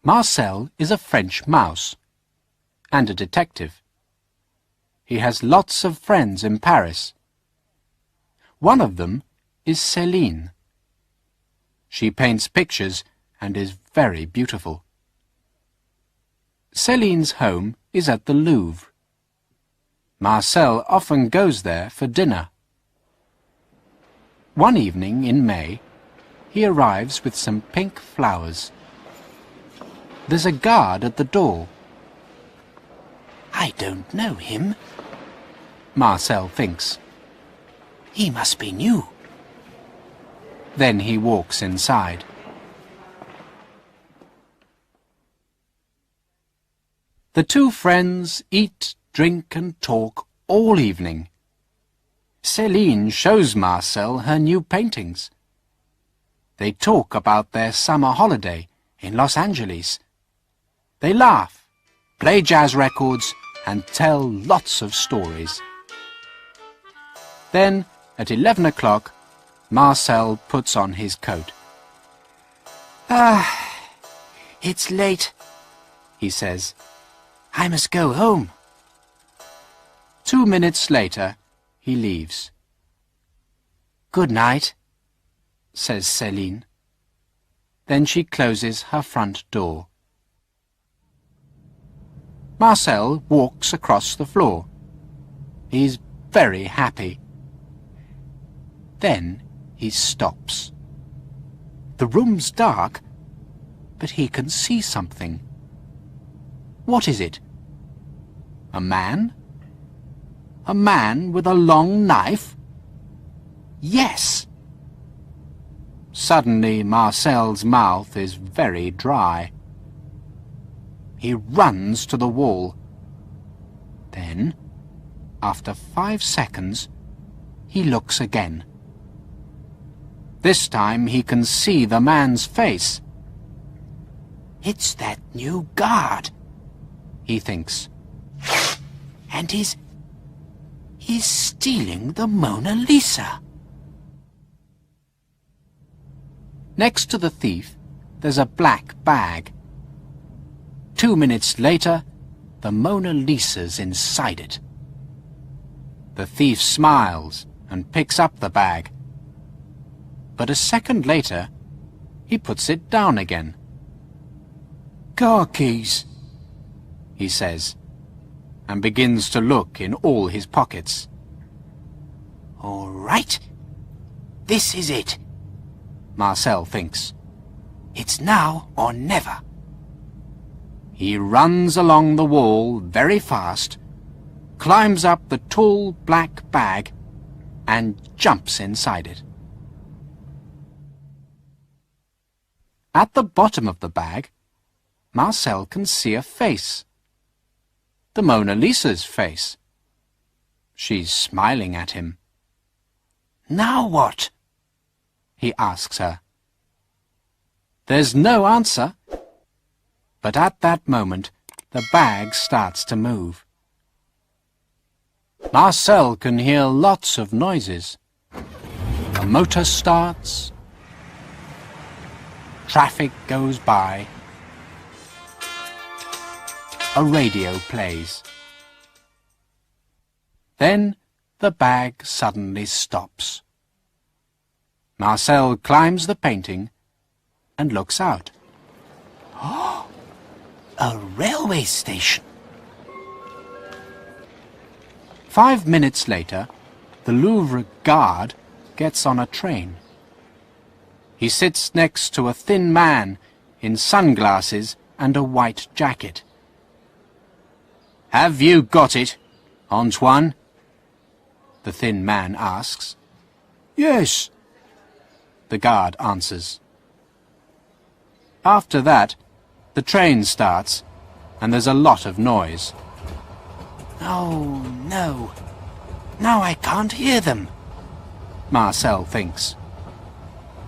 Marcel is a French mouse and a detective. He has lots of friends in Paris. One of them is Celine. She paints pictures and is very beautiful. Celine's home is at the Louvre. Marcel often goes there for dinner. One evening in May, he arrives with some pink flowers. There's a guard at the door. I don't know him, Marcel thinks. he must be new. Then he walks inside. The two friends eat, drink and talk all evening. Celine shows Marcel her new paintings. They talk about their summer holiday in Los Angeles. They laugh, play jazz records and tell lots of stories. Then, at 11 o'clock, Marcel puts on his coat. It's late, He says. I must go home. 2 minutes later, he leaves. Good night, Says Celine. Then she closes her front door. Marcel walks across the floor. He's very happy. Then he stops. The room's dark, but he can see something. What is it? A man? A man with a long knife? Yes! Suddenly Marcel's mouth is very dry. He runs to the wall. Then, after 5 seconds, he looks again. This time he can see the man's face. It's that new guard, He thinks. and he's stealing the Mona Lisa. Next to the thief, there's a black bag. 2 minutes later, the Mona Lisa's inside it. The thief smiles and picks up the bag. But a second later, he puts it down again. Car keys, He says, and begins to look in all his pockets. all right. This is it. Marcel thinks. It's now or never. He runs along the wall very fast, climbs up the tall black bag, and jumps inside it. At the bottom of the bag, Marcel can see a face. The Mona Lisa's face. She's smiling at him. Now what? He asks her. There's no answer. But at that moment, the bag starts to move. Marcel can hear lots of noises. A motor starts. Traffic goes by. A radio plays. Then the bag suddenly stops. Marcel climbs the painting and looks out. A railway station. 5 minutes later, the Louvre guard gets on a train. He sits next to a thin man in sunglasses and a white jacket. Have you got it, Antoine? The thin man asks. Yes. The guard answers. After that, the train starts, and there's a lot of noise. Oh, no. Now I can't hear them. Marcel thinks.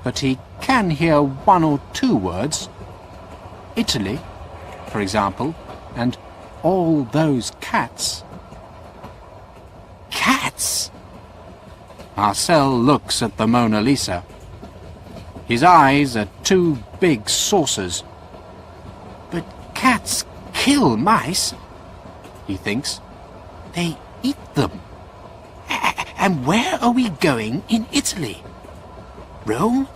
But he can hear 1 or 2 words. Italy, for example, and all those cats. Cats? Marcel looks at the Mona Lisa. His eyes are 2 big saucers. kill mice, he thinks. They eat them. And where are we going in Italy? Rome?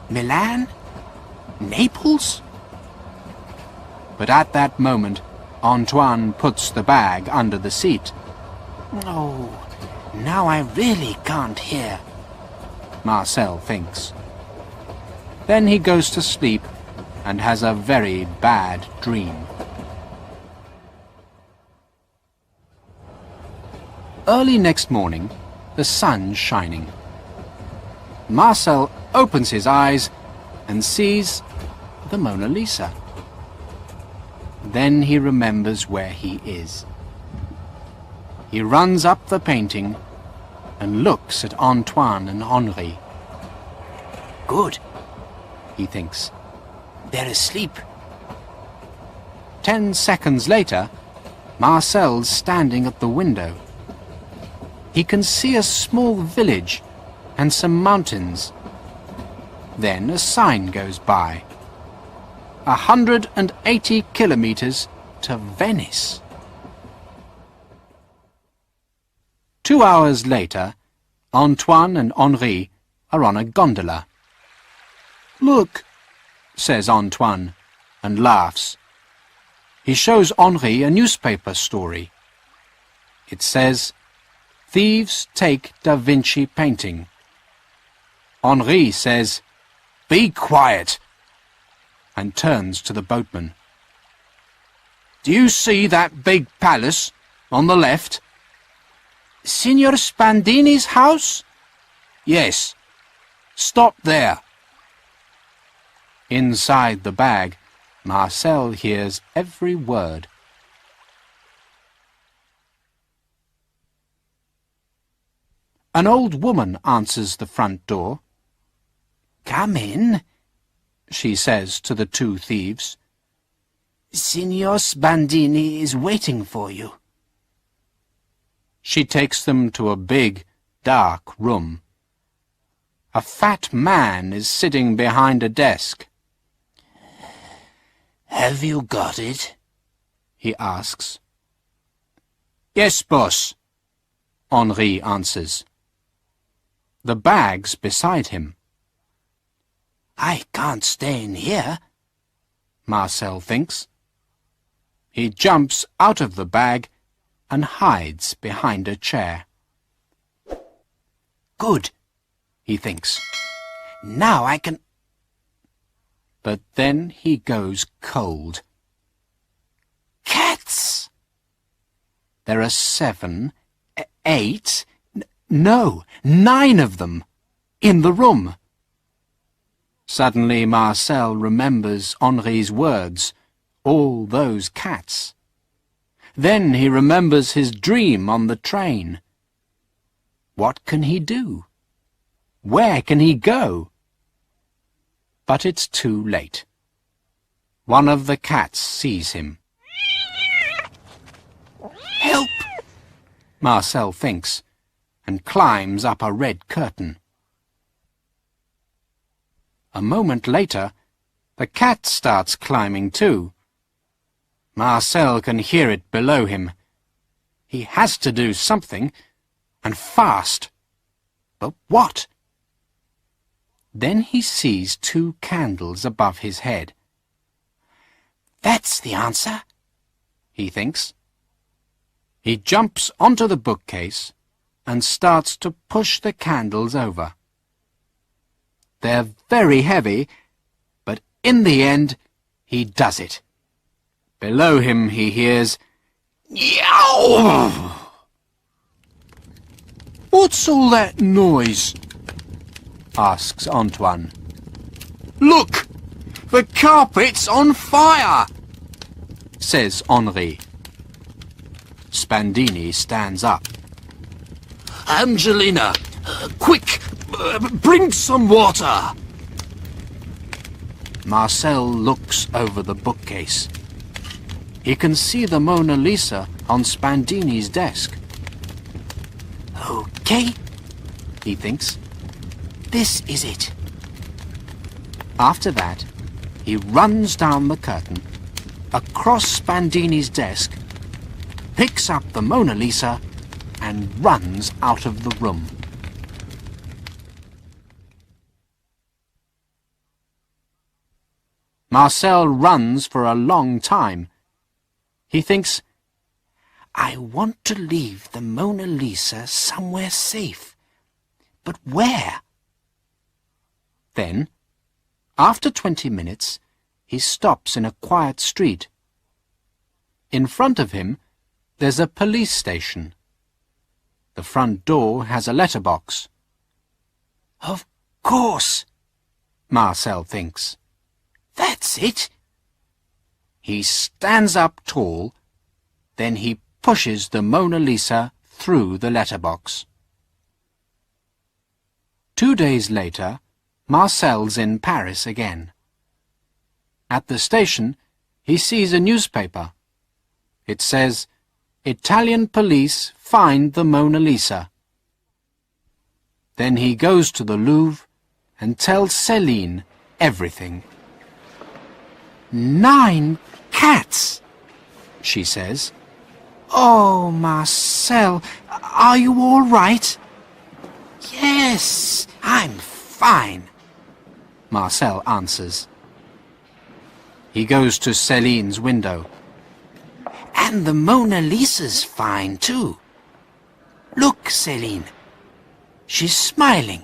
Milan? Naples? But at that moment, Antoine puts the bag under the seat. Oh, now I really can't hear, Marcel thinks. Then he goes to sleep and has a very bad dream. Early next morning, the sun's shining. Marcel opens his eyes and sees the Mona Lisa. Then he remembers where he is. He runs up the painting and looks at Antoine and Henri. Good, He thinks. they're asleep. 10 seconds later, Marcel's standing at the window. He can see a small village and some mountains. Then a sign goes by. 180 kilometers to Venice. 2 hours later, Antoine and Henri are on a gondola. "Look," says Antoine, and laughs. He shows Henri a newspaper story. It says, "Thieves take Da Vinci painting." Henri says, "Be quiet," and turns to the boatman. "Do you see that big palace on the left?" Signor Spandini's house? "Yes. Stop there." Inside the bag, Marcel hears every word. An old woman answers the front door. Come in, She says to the two thieves. Signor Spandini is waiting for you. She takes them to a big, dark room. A fat man is sitting behind a desk. Have you got it? He asks. "Yes, boss," Henri answers. The bag's beside him. I can't stay in here. Marcel thinks. He jumps out of the bag and hides behind a chair. Good, He thinks. now I can... But then he goes cold. Cats! There are 7, 8, no, 9 of them in the room. Suddenly Marcel remembers Henri's words, all those cats. Then he remembers his dream on the train. What can he do? Where can he go? But it's too late. One of the cats sees him. Help! Marcel thinks, and climbs up a red curtain. A moment later, the cat starts climbing too. Marcel can hear it below him. He has to do something, and fast. But what? Then he sees 2 candles above his head. That's the answer. He thinks. He jumps onto the bookcase and starts to push the candles over. They're very heavy, but in the end he does it. Below him he hears, "Yow!" "What's all that noise?" asks Antoine. "Look! The carpet's on fire!" says Henri. Spandini stands up. "Angelina, quick! Bring some water!" Marcel looks over the bookcase. He can see the Mona Lisa on Spandini's desk. Okay, He thinks. this is it. After that, he runs down the curtain across Bandini's desk, picks up the Mona Lisa and runs out of the room. Marcel runs for a long time. He thinks, I want to leave the Mona Lisa somewhere safe. But where? Then, after 20 minutes, he stops in a quiet street. In front of him, there's a police station. The front door has a letterbox. Of course, Marcel thinks. That's it. He stands up tall, then he pushes the Mona Lisa through the letterbox. 2 days later, Marcel's in Paris again. At the station, he sees a newspaper. It says, Italian police find the Mona Lisa. Then he goes to the Louvre and tells Celine everything. 9 cats, she says. Oh, Marcel, are you all right? Yes, I'm fine, Marcel answers. He goes to Celine's window. And the Mona Lisa's fine too. Look, Celine. She's smiling.